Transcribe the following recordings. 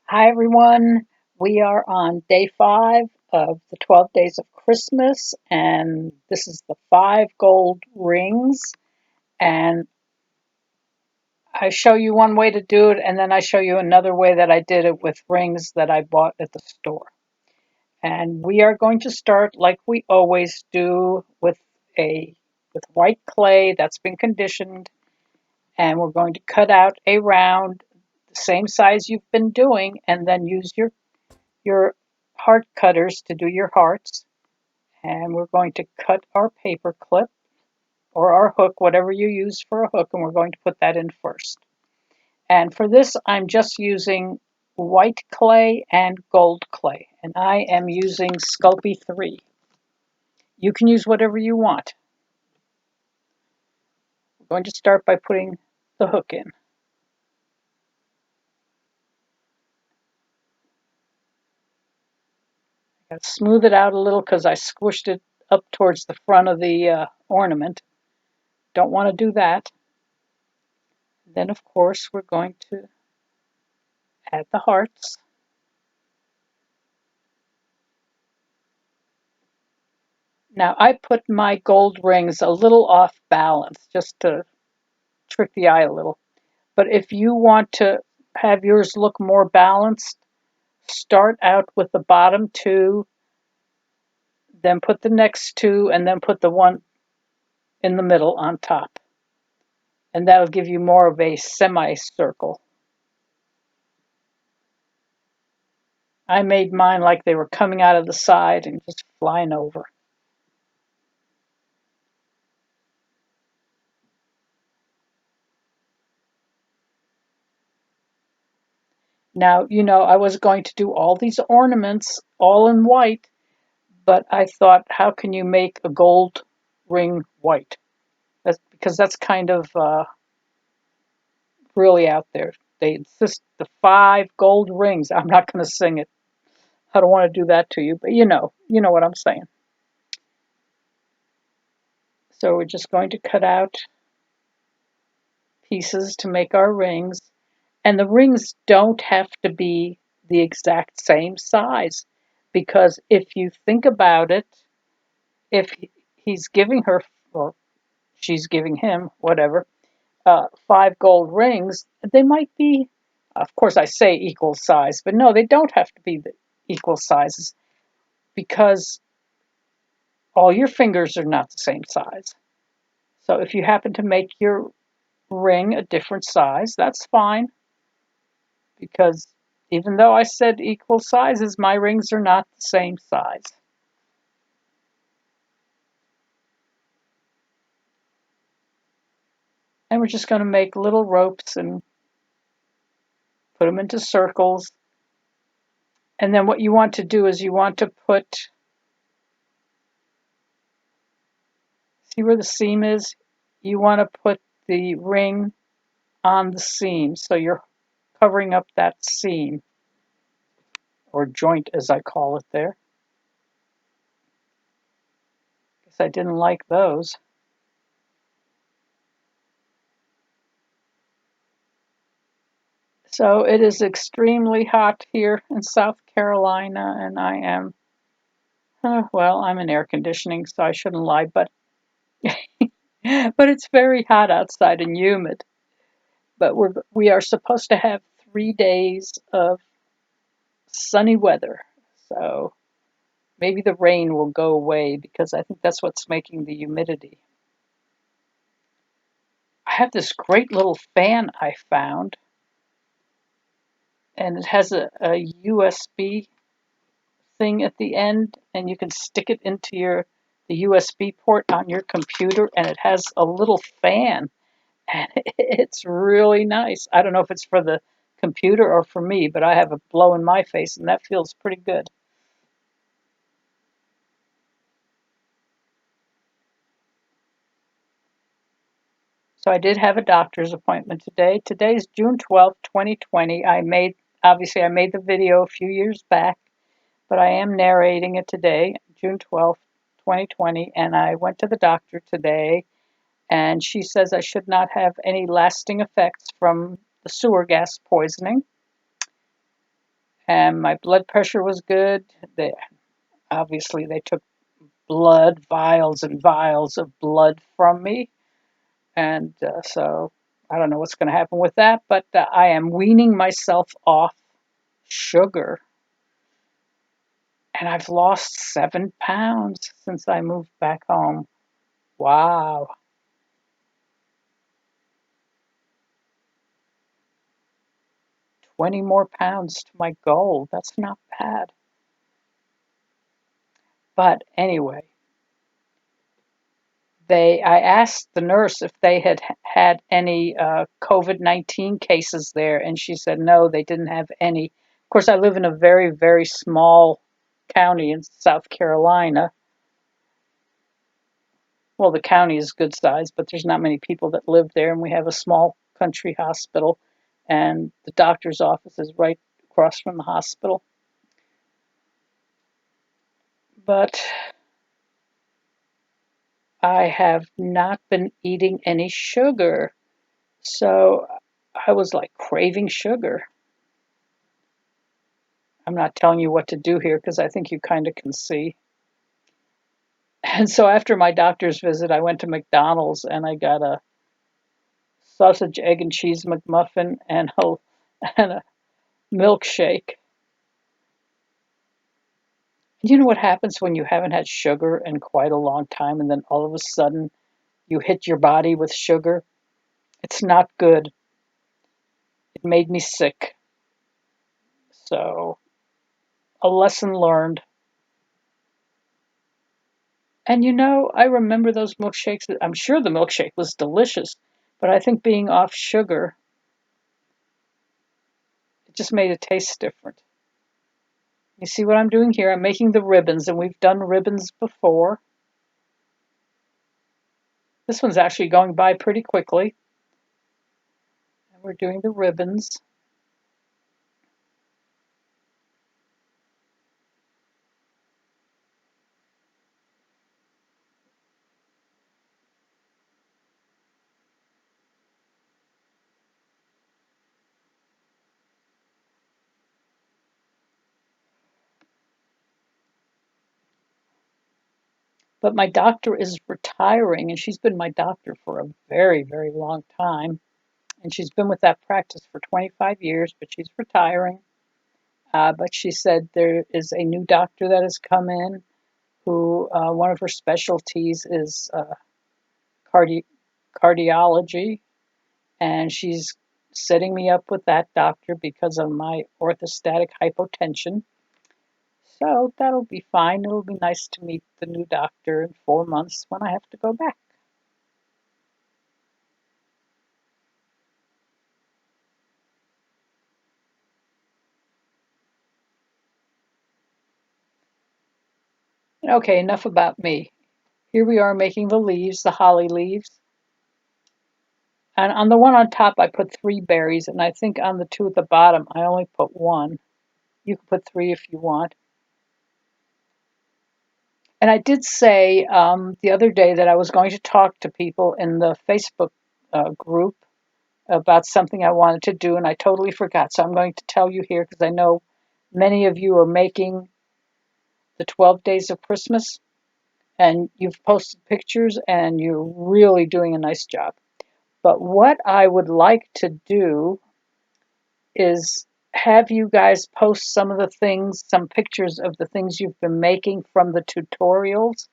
Hi everyone. We are on day 5 of the 12 days of Christmas, and this is the 5 gold rings. And I show you one way to do it, and then I show you another way that I did it with rings that I bought at the store. And we are going to start like we always do with white clay that's been conditioned, and we're going to cut out a round the same size you've been doing, and then use your heart cutters to do your hearts, and we're going to cut our paper clip or our hook, whatever you use for a hook, and we're going to put that in first. And for this, I'm just using white clay and gold clay, and I am using Sculpey 3. You can use whatever you want. We're going to start by putting the hook in. I got to smooth it out a little because I squished it up towards the front of the ornament. Don't want to do that. Then, of course, we're going to add the hearts. Now, I put my gold rings a little off balance just to trick the eye a little. But if you want to have yours look more balanced, start out with the bottom 2, then put the next 2, and then put the one in the middle on top. And that'll give you more of a semicircle. I made mine like they were coming out of the side and just flying over. Now, I was going to do all these ornaments all in white, but I thought, how can you make a gold ring white? That's because that's kind of really out there. They insist the 5 gold rings. I'm not going to sing it. I don't want to do that to you, but you know what I'm saying. So we're just going to cut out pieces to make our rings, and the rings don't have to be the exact same size, because if you think about it, if he's giving her, or she's giving him, whatever, 5 gold rings, they might be, of course, I say equal size, but no, they don't have to be the equal sizes because all your fingers are not the same size. So if you happen to make your ring a different size, that's fine, because even though I said equal sizes, my rings are not the same size. And we're just going to make little ropes and put them into circles. And then what you want to do is you want to put, see where the seam is? You want to put the ring on the seam, so you're covering up that seam, or joint as I call it there. Guess I didn't like those. So it is extremely hot here in South Carolina, and I am, well, I'm in air conditioning, so I shouldn't lie, but but it's very hot outside and humid. But we are supposed to have 3 days of sunny weather, so maybe the rain will go away because I think that's what's making the humidity. I have this great little fan I found, and it has a USB thing at the end, and you can stick it into the USB port on your computer, and it has a little fan, and it's really nice. I don't know if it's for the computer or for me, but I have a blow in my face, and that feels pretty good. So I did have a doctor's appointment today. Today's June 12th, 2020. Obviously I made the video a few years back, but I am narrating it today, June 12th, 2020, and I went to the doctor today, and she says I should not have any lasting effects from the sewer gas poisoning. and my blood pressure was good. Obviously they took blood, vials and vials of blood from me, and so I don't know what's going to happen with that, but I am weaning myself off sugar, and I've lost 7 pounds since I moved back home. Wow. 20 more pounds to my goal. That's not bad. But anyway, I asked the nurse if they had had any COVID-19 cases there, and she said no, they didn't have any. Of course, I live in a very, very small county in South Carolina. Well, the county is good size, but there's not many people that live there, and we have a small country hospital, and the doctor's office is right across from the hospital. But I have not been eating any sugar, so I was like craving sugar. I'm not telling you what to do here because I think you kind of can see. And so after my doctor's visit, I went to McDonald's and I got a sausage, egg, and cheese McMuffin and a milkshake. You know what happens when you haven't had sugar in quite a long time and then all of a sudden you hit your body with sugar? It's not good. It made me sick. So, a lesson learned. And I remember those milkshakes. I'm sure the milkshake was delicious, but I think being off sugar, it just made it taste different. You see what I'm doing here? I'm making the ribbons, and we've done ribbons before. This one's actually going by pretty quickly. And we're doing the ribbons. But my doctor is retiring, and she's been my doctor for a very, very long time. And she's been with that practice for 25 years, but she's retiring. But she said there is a new doctor that has come in who one of her specialties is cardi- cardiology, and she's setting me up with that doctor because of my orthostatic hypotension. So that'll be fine. It'll be nice to meet the new doctor in 4 months when I have to go back. Okay, enough about me. Here we are making the leaves, the holly leaves. And on the one on top, I put 3 berries, and I think on the 2 at the bottom, I only put 1. You can put 3 if you want. And I did say the other day that I was going to talk to people in the Facebook group about something I wanted to do, and I totally forgot. So I'm going to tell you here because I know many of you are making the 12 days of Christmas, and you've posted pictures, and you're really doing a nice job. But what I would like to do is have you guys post some of the things, some pictures of the things you've been making from the tutorials.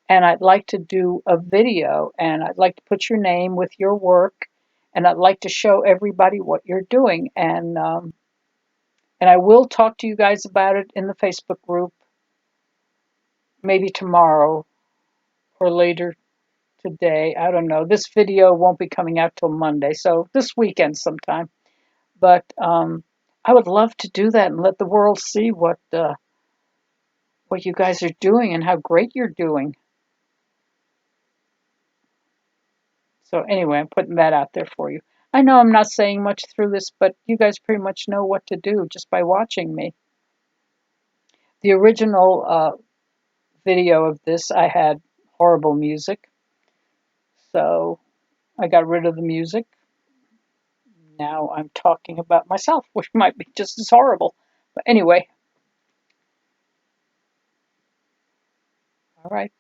And I'd like to do a video, and I'd like to put your name with your work, and I'd like to show everybody what you're doing. And I will talk to you guys about it in the Facebook group, maybe tomorrow or later today. I don't know. This video won't be coming out till Monday, so this weekend sometime. But I would love to do that and let the world see what you guys are doing and how great you're doing. So anyway, I'm putting that out there for you. I know I'm not saying much through this, but you guys pretty much know what to do just by watching me. The original video of this, I had horrible music, so I got rid of the music. Now I'm talking about myself, which might be just as horrible. But anyway, all right,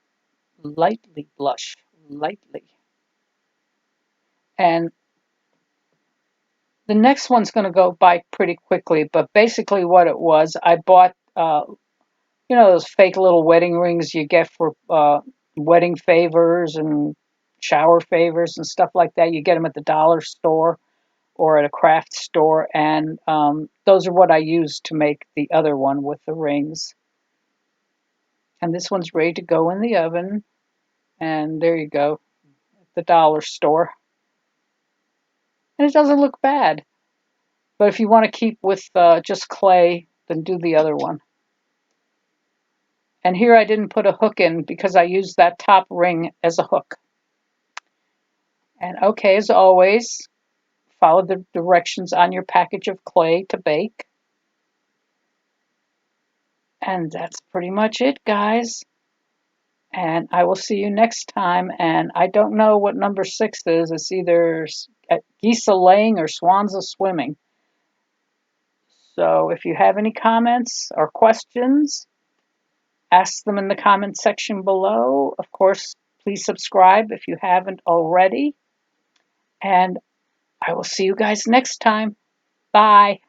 lightly blush, lightly. And the next one's going to go by pretty quickly, but basically what it was, I bought, those fake little wedding rings you get for wedding favors and shower favors and stuff like that. You get them at the dollar store or at a craft store, and those are what I use to make the other one with the rings. And this one's ready to go in the oven, and there you go, at the dollar store. And it doesn't look bad. But if you want to keep with just clay, then do the other one. And here I didn't put a hook in because I used that top ring as a hook. And okay, as always, follow the directions on your package of clay to bake. And that's pretty much it, guys. And I will see you next time. And I don't know what number 6 is. It's either geese a laying or swans a swimming. So if you have any comments or questions, ask them in the comment section below. Of course, please subscribe if you haven't already. And I will see you guys next time. Bye.